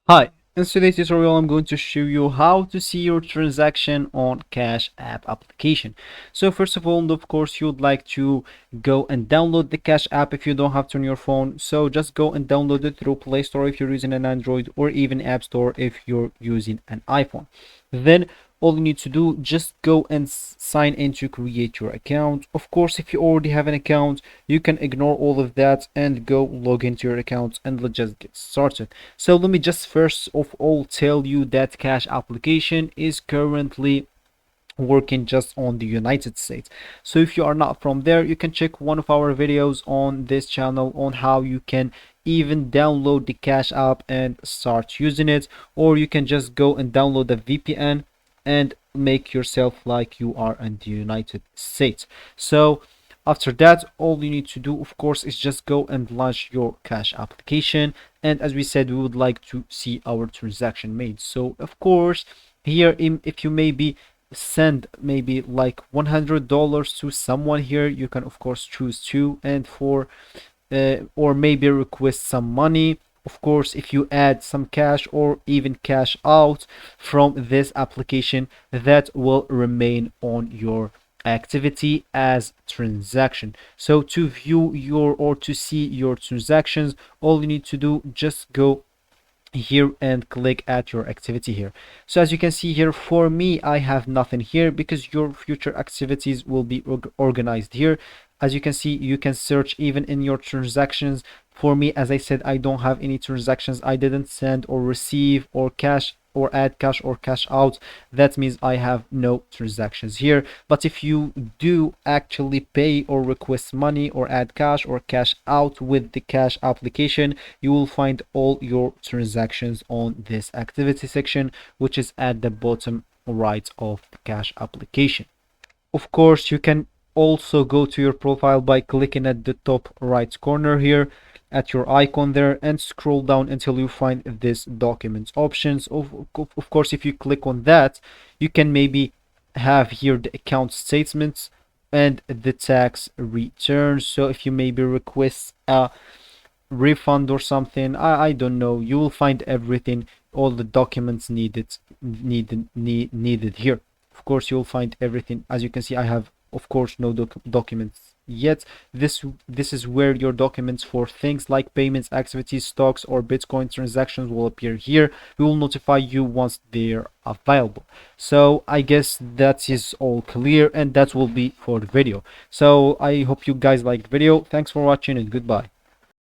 Hi, in today's tutorial I'm going to show you how to see your transaction on Cash App application. So first of all, of course, you'd like to go and download the Cash App if you don't have it on your phone. So just go and download it through Play Store if you're using an Android, or even App Store if you're using an iPhone. Then all you need to do, just go and sign in to create your account. Of course, if you already have an account, you can ignore all of that and go log into your account, and let's just get started. So let me just first of all tell you that Cash application is currently working just on the United States. So if you are not from there, you can check one of our videos on this channel on how you can even download the Cash app and start using it, or you can just go and download a VPN and make yourself like you are in the United States. So after that, all you need to do, of course, is just go and launch your Cash application. And as we said, we would like to see our transaction made. So of course, here, if you maybe send maybe like $100 to someone here, you can of course choose to, and for or maybe request some money. Of course, if you add some cash or even cash out from this application, that will remain on your activity as transaction. So to view your or to see your transactions, all you need to do, just go here and click at your activity here. So as you can see here, for me, I have nothing here because your future activities will be organized here. As you can see, you can search even in your transactions. For me, as I said, I don't have any transactions. I didn't send or receive or cash or add cash or cash out. That means I have no transactions here. But if you do actually pay or request money or add cash or cash out with the Cash application, you will find all your transactions on this activity section, which is at the bottom right of the Cash application. Of course, you can also go to your profile by clicking at the top right corner here at your icon there, and scroll down until you find this documents options. Of course, if you click on that, you can maybe have here the account statements and the tax returns. So if you maybe request a refund or something, I don't know, you will find everything, all the documents needed here. Of course, you'll find everything. As you can see, I have of course no documents yet. This is where your documents for things like payments, activities, stocks, or Bitcoin transactions will appear here. We will notify you once they're available. So I guess that is all clear, and that will be for the video. So I hope you guys liked the video. Thanks for watching, and goodbye.